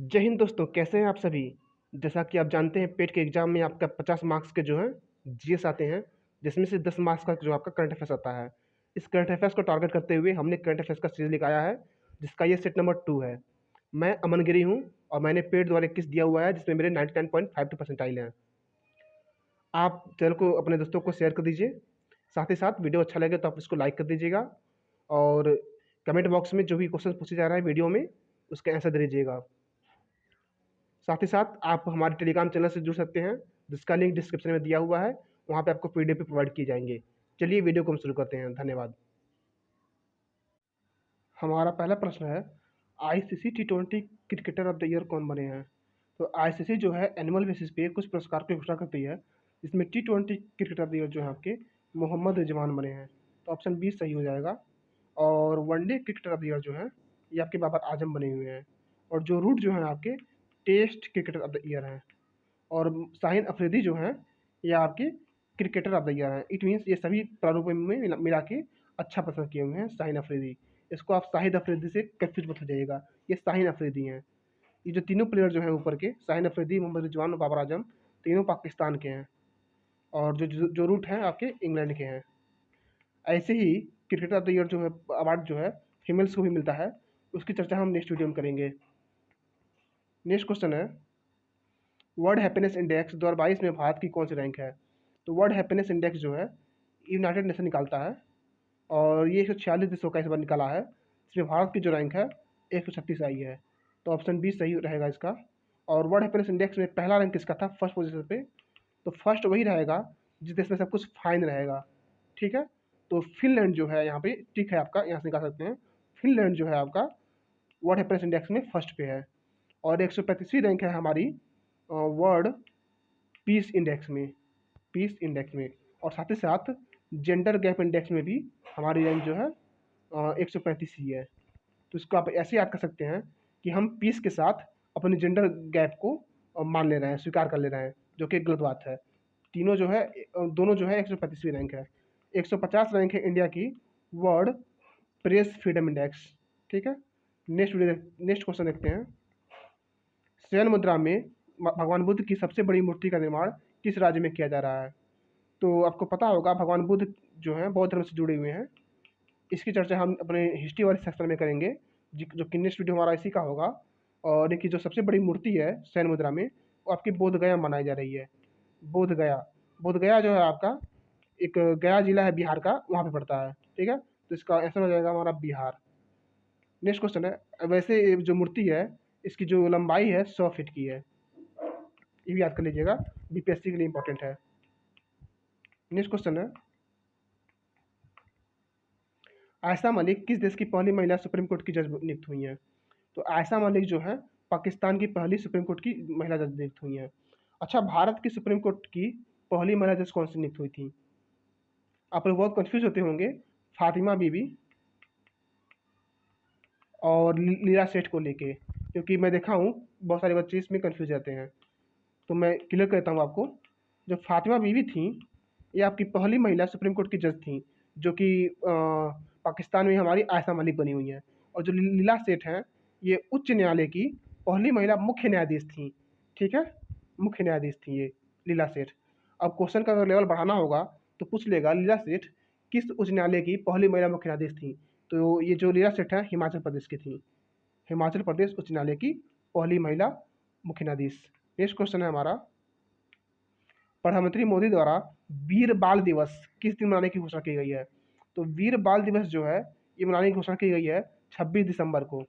जय हिंद दोस्तों, कैसे हैं आप सभी। जैसा कि आप जानते हैं, पेट के एग्जाम में आपका 50 मार्क्स के जो हैं जीएस आते हैं, जिसमें से 10 मार्क्स का जो आपका करंट अफेयर्स आता है। इस करंट अफेयर्स को टारगेट करते हुए हमने करंट अफेयर्स का सीरीज लिखाया है, जिसका ये सेट नंबर 2 है। मैं अमन गिरी हूँ और मैंने पेट द्वारा 21 दिया हुआ है, जिसमें मेरे 99.52 परसेंटाइल हैं। आप चैनल को अपने दोस्तों को शेयर कर दीजिए। साथ ही साथ वीडियो अच्छा लगे तो आप इसको लाइक कर दीजिएगा और कमेंट बॉक्स में जो भी क्वेश्चन पूछे जा रहा है वीडियो में, उसका आंसर दे दीजिएगा। साथ ही साथ आप हमारे टेलीग्राम चैनल से जुड़ सकते हैं, जिसका लिंक डिस्क्रिप्शन में दिया हुआ है। वहाँ पे आपको पीडीएफ भी प्रोवाइड किए जाएंगे। चलिए वीडियो को हम शुरू करते हैं। धन्यवाद। हमारा पहला प्रश्न है, ICC T20 cricketer of the year कौन बने हैं। तो आईसीसी जो है एनुअल बेसिस पे कुछ पुरस्कार की घोषणा करती है, जिसमें टी20 क्रिकेटर ऑफ द ईयर जो है आपके मोहम्मद रिजवान बने हैं। तो ऑप्शन बी सही हो जाएगा। और one day cricketer of the year जो है ये आपके बाबर आजम बने हुए हैं। और जो रूट जो है आपके test cricketer of the year हैं। और शाहीन अफरीदी जो हैं ये आपके क्रिकेटर ऑफ द ईयर हैं। इट मीन्स ये सभी प्रारूपों में मिला के अच्छा प्रदर्शन किए हुए हैं शाहीन अफरीदी। इसको आप शाहिद अफरीदी से कन्फ्यूज मत हो जाइएगा, ये शाहीन अफरीदी हैं। ये जो तीनों प्लेयर जो हैं ऊपर के, शाहीन अफरीदी, मोहम्मद रिजवान और बाबर आजम, तीनों पाकिस्तान के हैं। और जो रूट हैं आपके इंग्लैंड के हैं। ऐसे ही क्रिकेटर ऑफ द ईयर जो है अवार्ड जो है फीमेल्स को भी मिलता है, उसकी चर्चा हम नेक्स्ट वीडियो में करेंगे। नेक्स्ट क्वेश्चन है, वर्ल्ड हैप्पीनेस इंडेक्स 2022 में भारत की कौन सी रैंक है। तो वर्ल्ड हैप्पीनेस इंडेक्स जो है यूनाइटेड नेशन निकालता है और ये 146 देशों का इस बार निकाला है। इसमें भारत की जो रैंक है 136 आई है। तो ऑप्शन बी सही रहेगा इसका। और वर्ल्ड हैप्पीनेस इंडेक्स में पहला रैंक किसका था फर्स्ट पोजीशन पे। तो फर्स्ट वही रहेगा जिस देश में सब कुछ फाइन रहेगा। ठीक है। तो फिनलैंड जो है यहाँ पे ठीक है, आपका यहाँ से निकाल सकते हैं। फिनलैंड जो है आपका वर्ल्ड हैप्पीनेस इंडेक्स में फर्स्ट पे है। और 135वीं रैंक है हमारी वर्ल्ड पीस इंडेक्स में। पीस इंडेक्स में। और साथ ही साथ जेंडर गैप इंडेक्स में भी हमारी रैंक जो है 135 ही है। तो इसको आप ऐसे याद कर सकते हैं कि हम पीस के साथ अपने जेंडर गैप को मान ले रहे हैं, स्वीकार कर ले रहे हैं, जो कि गलत बात है। तीनों जो है दोनों जो है 135वीं रैंक है। 150 रैंक है इंडिया की वर्ल्ड प्रेस फ्रीडम इंडेक्स। ठीक है। नेक्स्ट क्वेश्चन देखते हैं। शैल मुद्रा में भगवान बुद्ध की सबसे बड़ी मूर्ति का निर्माण किस राज्य में किया जा रहा है। तो आपको पता होगा भगवान बुद्ध जो हैं बौद्ध धर्म से जुड़े हुए हैं। इसकी चर्चा हम अपने हिस्ट्री वाले सेक्शन में करेंगे, जो कि नेक्स्ट वीडियो हमारा इसी का होगा। और इनकी जो सबसे बड़ी मूर्ति है शैल मुद्रा में, वो आपकी बोध गया मनाई जा रही है। बोध गया। बोध गया जो है आपका एक गया जिला है बिहार का, वहाँ पे पड़ता है। ठीक है। तो इसका आंसर हो जाएगा हमारा बिहार। नेक्स्ट क्वेश्चन है, वैसे ये जो मूर्ति है इसकी जो लंबाई है 100 फीट की है। ये भी याद कर लीजिएगा, बीपीएससी के लिए इंपॉर्टेंट है। नेक्स्ट क्वेश्चन है, आयशा मलिक किस देश की पहली महिला सुप्रीम कोर्ट की जज नियुक्त हुई हैं। तो आयशा मलिक जो है पाकिस्तान की पहली सुप्रीम कोर्ट की महिला जज नियुक्त हुई हैं। अच्छा, भारत की सुप्रीम कोर्ट की पहली महिला जज कौन सी नियुक्त हुई थी। आप लोग बहुत कंफ्यूज होते होंगे। फातिमा बीबी और लीला सेठ को लेके, क्योंकि मैं देखा हूँ बहुत सारे बच्चे इसमें कंफ्यूज रहते हैं। तो मैं क्लियर करता हूँ आपको। जो फातिमा बीवी थी ये आपकी पहली महिला सुप्रीम कोर्ट की जज थी, जो कि पाकिस्तान में हमारी आयशा मलिक बनी हुई हैं। और जो लीला सेठ हैं ये उच्च न्यायालय की पहली महिला मुख्य न्यायाधीश थी। ठीक है। मुख्य न्यायाधीश थी ये लीला सेठ। अब क्वेश्चन का अगर लेवल बढ़ाना होगा तो पूछ लेगा लीला सेठ किस उच्च न्यायालय की पहली महिला मुख्य न्यायाधीश थी। तो ये जो लीला सेठ है हिमाचल प्रदेश की थी। हिमाचल प्रदेश उच्च न्यायालय की पहली महिला मुख्य न्यायाधीश। नेक्स्ट क्वेश्चन है हमारा, प्रधानमंत्री मोदी द्वारा वीर बाल दिवस किस दिन मनाने की घोषणा की गई है। तो वीर बाल दिवस जो है ये मनाने की घोषणा की गई है 26 दिसंबर को।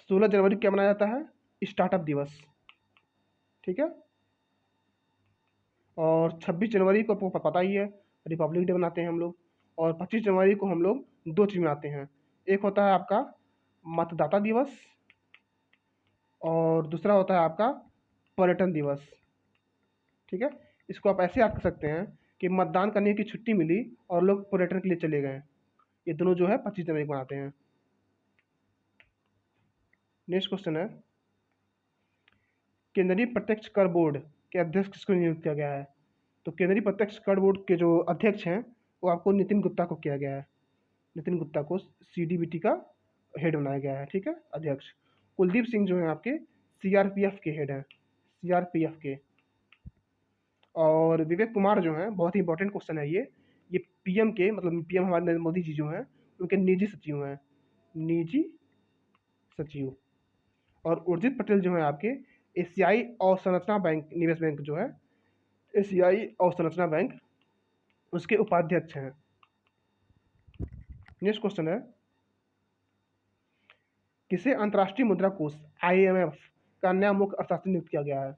16 जनवरी को क्या मनाया जाता है, स्टार्टअप दिवस। ठीक है। और 26 जनवरी को आपको पता ही है रिपब्लिक डे मनाते हैं हम लोग। और 25 जनवरी को हम लोग दो चीज़ मनाते हैं। एक होता है आपका मतदाता दिवस और दूसरा होता है आपका पर्यटन दिवस। ठीक है। इसको आप ऐसे याद कर सकते हैं कि मतदान करने की छुट्टी मिली और लोग पर्यटन के लिए चले गए। ये दोनों जो है 25 जनवरी को मनाते हैं। नेक्स्ट क्वेश्चन है, केंद्रीय प्रत्यक्ष कर बोर्ड के अध्यक्ष किसको नियुक्त किया गया है। तो केंद्रीय प्रत्यक्ष कर बोर्ड के जो अध्यक्ष हैं वो आपको नितिन गुप्ता को किया गया है। नितिन गुप्ता को सीडीबीटी का हेड बनाया गया है, ठीक है, अध्यक्ष। कुलदीप सिंह जो है आपके सीआरपीएफ के हेड हैं, सीआरपीएफ के। और विवेक कुमार जो हैं, बहुत ही इंपॉर्टेंट क्वेश्चन है ये पीएम के, मतलब पीएम हमारे नरेंद्र मोदी जी जो हैं, उनके निजी सचिव हैं, निजी सचिव। और उर्जित पटेल जो है आपके एशियाई अवसंरचना बैंक, निवेश बैंक जो है एशियाई अवसंरचना बैंक, उसके उपाध्यक्ष हैं। नेक्स्ट क्वेश्चन है, किसे अंतर्राष्ट्रीय मुद्रा कोष आईएमएफ का नया मुख्य अर्थशास्त्री नियुक्त किया गया है?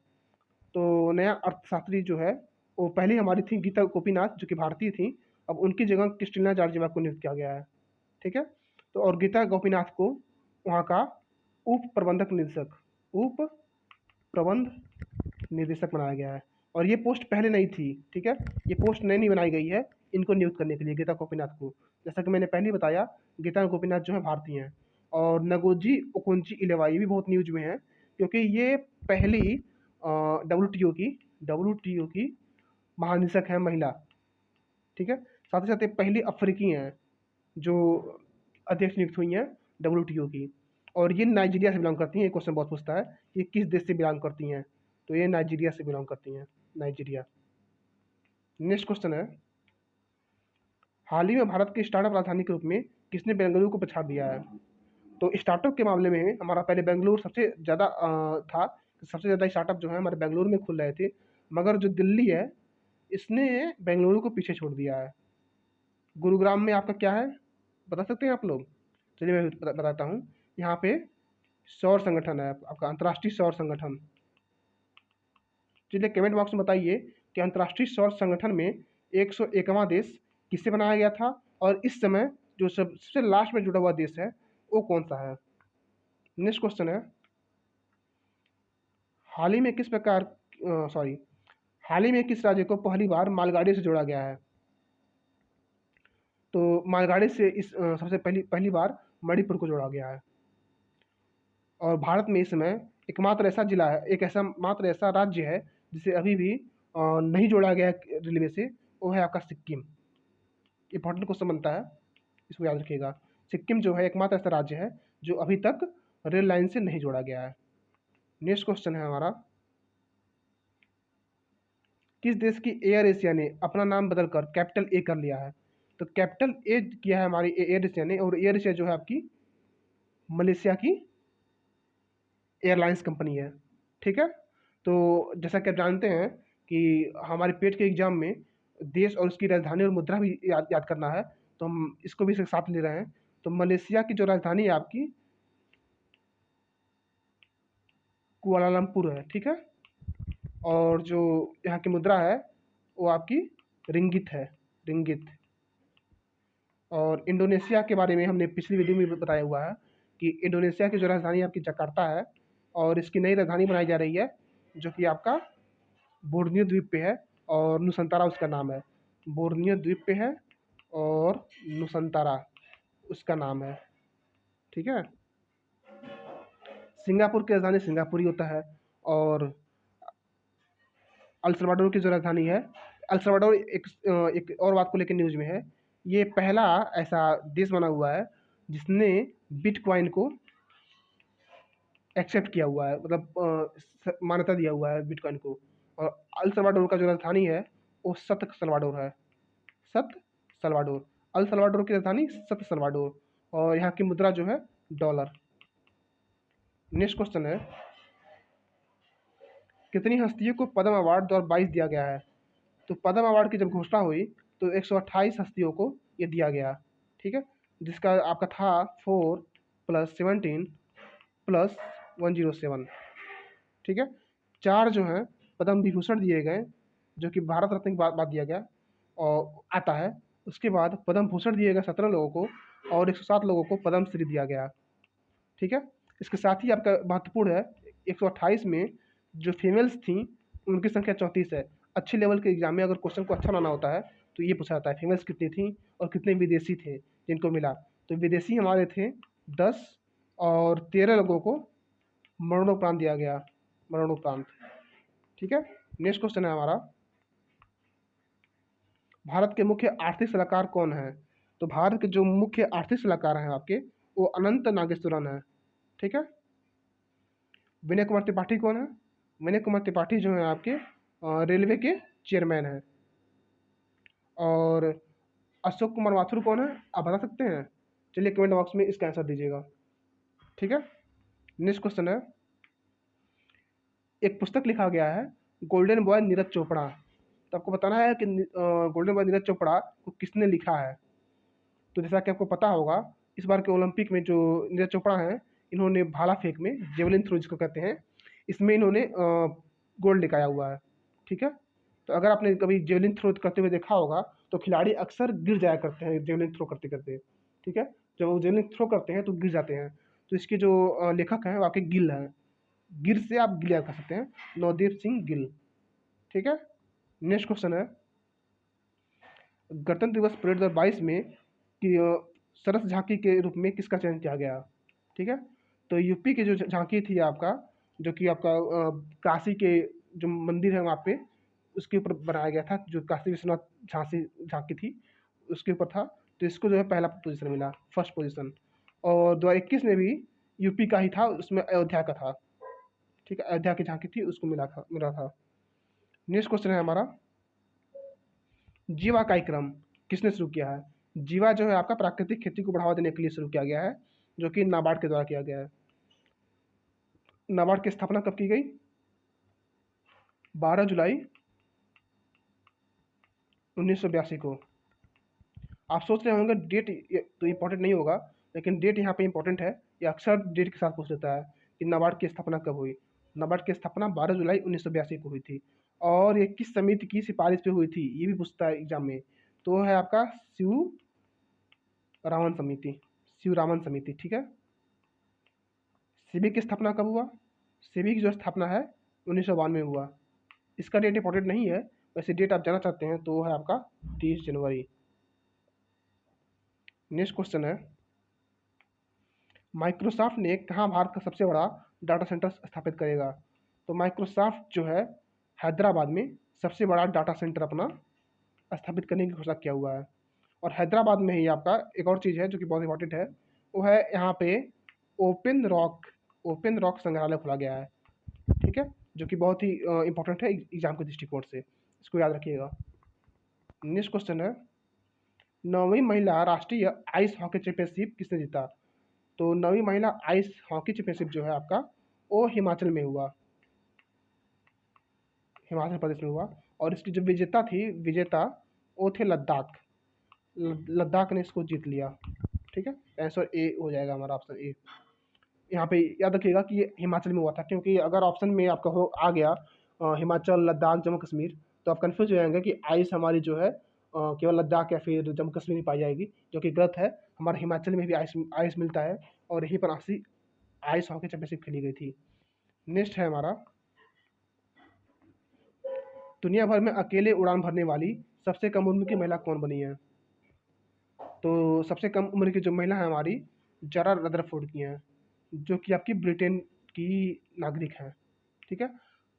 तो नया अर्थशास्त्री जो है वो पहले हमारी थी गीता गोपीनाथ, जो कि भारतीय थी। अब उनकी जगह क्रिस्टिना जॉर्जिवा को नियुक्त किया गया है, ठीक है। तो और गीता गोपीनाथ को वहाँ का उप प्रबंधक निदेशक, उप प्रबंध निदेशक बनाया गया है। और ये पोस्ट पहले नहीं थी, ठीक है, ये पोस्ट नई नहीं बनाई गई है इनको नियुक्त करने के लिए, गीता गोपीनाथ को। जैसा कि मैंने पहले बताया, गीता गोपीनाथ जो है भारतीय हैं। और नगोजी ओकोंची इलेवा, ये भी बहुत न्यूज में है, क्योंकि ये पहली डब्ल्यूटीओ की महानिदेशक है महिला, ठीक है। साथ ही साथ ये पहली अफ्रीकी हैं जो अध्यक्ष नियुक्त हुई हैं डब्ल्यूटीओ की। और ये नाइजीरिया से बिलोंग करती हैं। ये क्वेश्चन बहुत पूछता है, ये किस देश से बिलोंग करती हैं? तो ये नाइजीरिया से बिलोंग करती हैं, नाइजीरिया। नेक्स्ट क्वेश्चन है, हाल ही में भारत की स्टार्टअप राजधानी के रूप में किसने बेंगलुरु को पछाड़ दिया है? तो स्टार्टअप के मामले में हमारा पहले बेंगलुरु सबसे ज़्यादा था, सबसे ज़्यादा स्टार्टअप जो है हमारे बेंगलुरु में खुल रहे थे, मगर जो दिल्ली है इसने बेंगलुरु को पीछे छोड़ दिया है। गुरुग्राम में आपका क्या है, बता सकते हैं आप लोग? चलिए मैं बताता हूँ। यहाँ पे सौर संगठन है आपका, अंतर्राष्ट्रीय सौर संगठन। चलिए कमेंट बॉक्स में बताइए कि अंतर्राष्ट्रीय सौर संगठन में 101वां देश किससे बनाया गया था, और इस समय जो सबसे लास्ट में जुड़ा हुआ देश है वो कौन सा है? नेक्स्ट क्वेश्चन है, हाल ही में किस प्रकार सॉरी हाल ही में किस राज्य को पहली बार मालगाड़ी से जोड़ा गया है? तो मालगाड़ी से इस सबसे पहली बार मणिपुर को जोड़ा गया है। और भारत में इस समय एकमात्र ऐसा जिला है, मात्र ऐसा राज्य है जिसे अभी भी नहीं जोड़ा गया है रेलवे से, वो है आपका सिक्किम। इंपॉर्टेंट क्वेश्चन बनता है, इसको याद रखिएगा। सिक्किम जो है एकमात्र ऐसा राज्य है जो अभी तक रेल लाइन से नहीं जोड़ा गया है। नेक्स्ट क्वेश्चन है हमारा, किस देश की एयर एशिया ने अपना नाम बदलकर कैपिटल ए कर लिया है? तो कैपिटल ए किया है हमारी एयर एशिया ने, और एयर एशिया जो है आपकी मलेशिया की एयरलाइंस कंपनी है, ठीक है। तो जैसा कि आप जानते हैं कि हमारे पेट के एग्जाम में देश और उसकी राजधानी और मुद्रा भी याद करना है, तो हम इसको भी साथ ले रहे हैं। तो मलेशिया की जो राजधानी है आपकी कुआलालंपुर है, ठीक है। और जो यहाँ की मुद्रा है वो आपकी रिंगित है, रिंगित। और इंडोनेशिया के बारे में हमने पिछली वीडियो में बताया हुआ है कि इंडोनेशिया की जो राजधानी आपकी जकार्ता है, और इसकी नई राजधानी बनाई जा रही है जो कि आपका बोर्नियो द्वीप पे है, और नुसंतारा उसका नाम है। बोर्नियो द्वीप पे है और नुसंतारा उसका नाम है, ठीक है। सिंगापुर की राजधानी सिंगापुर ही होता है। और अल सल्वाडोर की जो राजधानी है, अल सल्वाडोर एक और बात को लेकर न्यूज में है, ये पहला ऐसा देश बना हुआ है जिसने बिटकॉइन को एक्सेप्ट किया हुआ है, मतलब मान्यता दिया हुआ है बिटकॉइन को। और अल सल्वाडोर का जो राजधानी है वो सत सल्वाडोर है, सत सल्वाडोर। अल सल्वाडोर की राजधानी सत सल्वाडोर, और यहाँ की मुद्रा जो है डॉलर। नेक्स्ट क्वेश्चन है, कितनी हस्तियों को पद्म अवार्ड 2022 दिया गया है? तो पद्म अवार्ड की जब घोषणा हुई तो 128 हस्तियों को ये दिया गया, ठीक है, जिसका आपका था 4 + 17 + 107, ठीक है। 4 जो हैं पद्म विभूषण दिए गए, जो कि भारत रत्न के बाद दिया गया और आता है। उसके बाद पद्म भूषण दिए गए 17 लोगों को, और 107 लोगों को पद्म श्री दिया गया, ठीक है। इसके साथ ही आपका महत्वपूर्ण है, 128 में जो फीमेल्स थी उनकी संख्या 34 है। अच्छे लेवल के एग्जाम में अगर क्वेश्चन को अच्छा बनाना होता है तो ये पूछा जाता है फीमेल्स कितनी थी और कितने विदेशी थे जिनको मिला। तो विदेशी हमारे थे 10, और 13 लोगों को मरणोपरांत दिया गया, मरणोपरांत, ठीक है। नेक्स्ट क्वेश्चन है हमारा, भारत के मुख्य आर्थिक सलाहकार कौन है? तो भारत के जो मुख्य आर्थिक सलाहकार हैं आपके, वो अनंत नागेश्वरन है। ठीक है। विनय कुमार त्रिपाठी कौन है? विनय कुमार त्रिपाठी जो है आपके रेलवे के चेयरमैन हैं। और अशोक कुमार माथुर कौन है, आप बता सकते हैं? चलिए कमेंट बॉक्स में इसका आंसर दीजिएगा। ठीक है। नेक्स्ट क्वेश्चन है, एक पुस्तक लिखा गया है गोल्डन बॉय नीरज चोपड़ा। तो आपको बताना है कि गोल्डन बॉय नीरज चोपड़ा को किसने लिखा है। तो जैसा कि आपको पता होगा, इस बार के ओलंपिक में जो नीरज चोपड़ा हैं, इन्होंने भाला फेंक में, जेवलिन थ्रो जिसको कहते हैं, इसमें इन्होंने गोल्ड लेकर आया हुआ है। ठीक है। तो अगर आपने कभी जेवलिन थ्रो करते हुए देखा होगा, तो खिलाड़ी अक्सर गिर जाया करते हैं जेवलिन थ्रो करते करते। ठीक है। जब वो जेवलिन थ्रो करते हैं तो गिर जाते हैं। तो इसके जो लेखक हैं वो आपके गिल हैं। गिर से आप गिल याद कर सकते हैं, नवदीप सिंह गिल। ठीक है। नेक्स्ट क्वेश्चन है, गणतंत्र दिवस परेड 2022 में कि सरस झांकी के रूप में किसका चयन किया गया। ठीक है। तो यूपी की जो झांकी थी आपका, जो कि आपका काशी के जो मंदिर है वहाँ पे, उसके ऊपर बनाया गया था, जो काशी विश्वनाथ झांसी झांकी थी उसके ऊपर था। तो इसको जो है पहला पोजीशन मिला, फर्स्ट पोजीशन। और 2021 में भी यूपी का ही था, उसमें अयोध्या का था। ठीक है। अयोध्या की झांकी थी, उसको मिला था। नेक्स्ट क्वेश्चन है हमारा, जीवा कार्यक्रम किसने शुरू किया है। जीवा जो है आपका प्राकृतिक खेती को बढ़ावा देने के लिए शुरू किया गया है, जो कि नाबार्ड के द्वारा किया गया है। नाबार्ड की स्थापना कब की गई? 12 जुलाई 1982 को। आप सोच रहे होंगे डेट तो इम्पोर्टेंट नहीं होगा, लेकिन डेट यहाँ पे इम्पोर्टेंट है। ये अक्सर डेट के साथ पूछ लेता है कि नाबार्ड की स्थापना कब हुई। नाबार्ड की स्थापना 12 जुलाई 1982 को हुई थी। और ये किस समिति की सिफारिश पे हुई थी, ये भी पूछता है एग्जाम में। तो है आपका रामन समिति, शिव रामन समिति। ठीक है। सेबी की स्थापना कब हुआ? सेबी की जो स्थापना है 1992 में हुआ। इसका डेट इंपॉर्टेंट नहीं है, वैसे डेट आप जानना चाहते हैं तो वो है आपका 30 जनवरी। नेक्स्ट क्वेश्चन है, माइक्रोसॉफ्ट ने कहाँ भारत का सबसे बड़ा डाटा सेंटर स्थापित करेगा। तो माइक्रोसॉफ्ट जो है हैदराबाद में सबसे बड़ा डाटा सेंटर अपना स्थापित करने की घोषणा किया हुआ है। और हैदराबाद में ही आपका एक और चीज़ है जो कि बहुत इंपॉर्टेंट है, वो है यहाँ पे ओपन रॉक ओपन रॉक संग्रहालय खोला गया है। ठीक है। जो कि बहुत ही इंपॉर्टेंट है एग्जाम के दृष्टिकोण से, इसको याद रखिएगा। नेक्स्ट क्वेश्चन है, 9वीं महिला राष्ट्रीय आइस हॉकी चैंपियनशिप किसने जीता। तो 9वीं महिला आइस हॉकी चैंपियनशिप जो है आपका, वो हिमाचल में हुआ, हिमाचल प्रदेश में हुआ। और इसकी जो विजेता वो थे लद्दाख। लद्दाख ने इसको जीत लिया। ठीक है। आंसर ए हो जाएगा हमारा, ऑप्शन ए। यहाँ पे याद रखिएगा कि ये हिमाचल में हुआ था, क्योंकि अगर ऑप्शन में आपका हो आ गया हिमाचल, लद्दाख, जम्मू कश्मीर, तो आप कंफ्यूज हो जाएंगे कि आइस हमारी जो है केवल लद्दाख या फिर जम्मू कश्मीर में पाई जाएगी, जो कि गलत है। हमारे हिमाचल में भी आइस आइस मिलता है, और यहीं पर आइस हॉकी चैंपियनशिप खेली गई थी। नेक्स्ट है हमारा, दुनिया भर में अकेले उड़ान भरने वाली सबसे कम उम्र की महिला कौन बनी है। तो सबसे कम उम्र की जो महिला है हमारी, जरा रदरफोर्ड की हैं, जो कि आपकी ब्रिटेन की नागरिक हैं। ठीक है।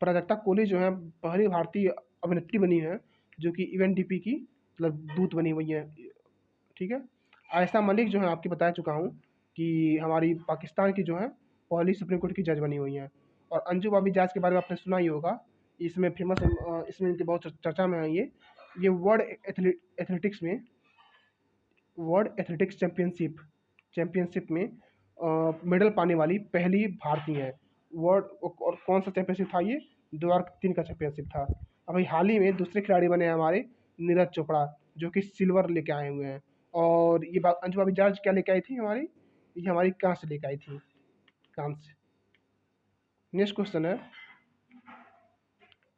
प्राजक्ता कोहली जो है पहली भारतीय अभिनेत्री बनी है जो कि यूएनडीपी की मतलब दूत बनी हुई है। ठीक है। आयशा मलिक जो है आपकी बता चुका हूँ कि हमारी पाकिस्तान की जो है पहली सुप्रीम कोर्ट की जज बनी हुई हैं। और अंजू बाबी जाज के बारे में आपने सुना ही होगा, इसमें फेमस, इसमें इनकी बहुत चर्चा में है। ये एथलेटिक्स में वर्ल्ड एथलेटिक्स चैंपियनशिप में मेडल पाने वाली पहली भारतीय है। वर्ल्ड और कौन सा चैंपियनशिप था ये? 2003 का चैंपियनशिप था। अभी हाल ही में दूसरे खिलाड़ी बने हैं हमारे नीरज चोपड़ा, जो कि सिल्वर लेके आए हुए हैं। और ये अंजू बाबी जॉर्ज क्या लेके आई थी हमारी? ये हमारी कांस्य लेके आई थी, कांस्य। नेक्स्ट क्वेश्चन है,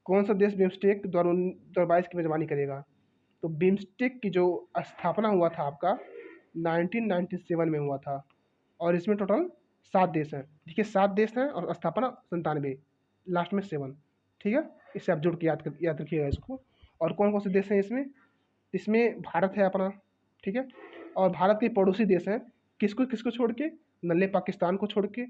कौन सा देश बिम्स्टेक 2022 की मेजबानी करेगा। तो बिम्स्टेक की जो स्थापना हुआ था आपका 1997 में हुआ था। और इसमें टोटल 7 देश हैं। देखिए 7 देश हैं और स्थापना 97, लास्ट में 7। ठीक है। इससे आप जुड़ के याद रखिएगा इसको। और कौन कौन से देश हैं इसमें? इसमें भारत है अपना। ठीक है। और भारत के पड़ोसी देश हैं, किसको किसको छोड़ के? नल्ले पाकिस्तान को छोड़ के,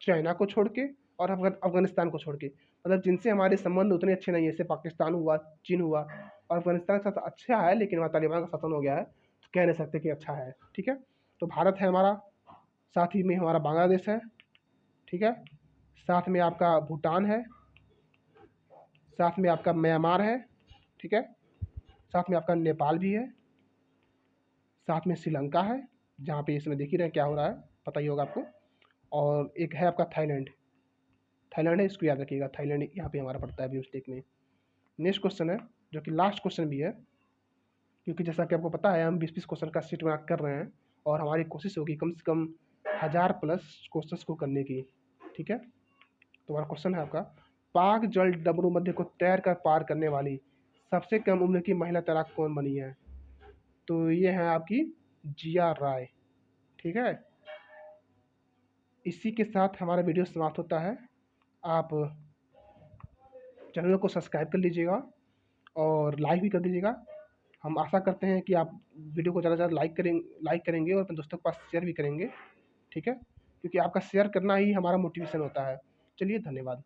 चाइना को छोड़ के, और अफगानिस्तान को छोड़ के। मतलब जिनसे हमारे संबंध उतने अच्छे नहीं है, जैसे पाकिस्तान हुआ, चीन हुआ। और अफगानिस्तान के साथ अच्छा है, लेकिन वहाँ तालिबान का शासन हो गया है, तो कह नहीं सकते कि अच्छा है। ठीक है। तो भारत है हमारा, साथ ही में हमारा बांग्लादेश है, ठीक है। साथ में आपका भूटान है, साथ में आपका म्यांमार है, ठीक है। साथ में आपका नेपाल भी है, साथ में श्रीलंका है, जहाँ पे इसमें देख ही रहे हैं क्या हो रहा है, पता ही होगा आपको। और एक है आपका थाईलैंड, थाईलैंड है, इसको याद रखिएगा, थाईलैंड यहाँ पे हमारा पड़ता है बिम्स्टेक में। नेक्स्ट क्वेश्चन है, जो कि लास्ट क्वेश्चन भी है, क्योंकि जैसा कि आपको पता है हम 20-20 क्वेश्चन का सीट बना कर रहे हैं, और हमारी कोशिश होगी कम से कम 1000+ क्वेश्चन को करने की, ठीक है। तो हमारा क्वेश्चन है आपका, पाक जल डमरू मध्य को तैर कर पार करने वाली सबसे कम उम्र की महिला तैराक कौन बनी है? तो ये है आपकी जिया राय, ठीक है। इसी के साथ हमारा वीडियो समाप्त होता है। आप चैनल को सब्सक्राइब कर लीजिएगा और लाइक भी कर दीजिएगा। हम आशा करते हैं कि आप वीडियो को ज़्यादा से ज़्यादा लाइक करेंगे और अपने दोस्तों के पास शेयर भी करेंगे, ठीक है, क्योंकि आपका शेयर करना ही हमारा मोटिवेशन होता है। चलिए, धन्यवाद।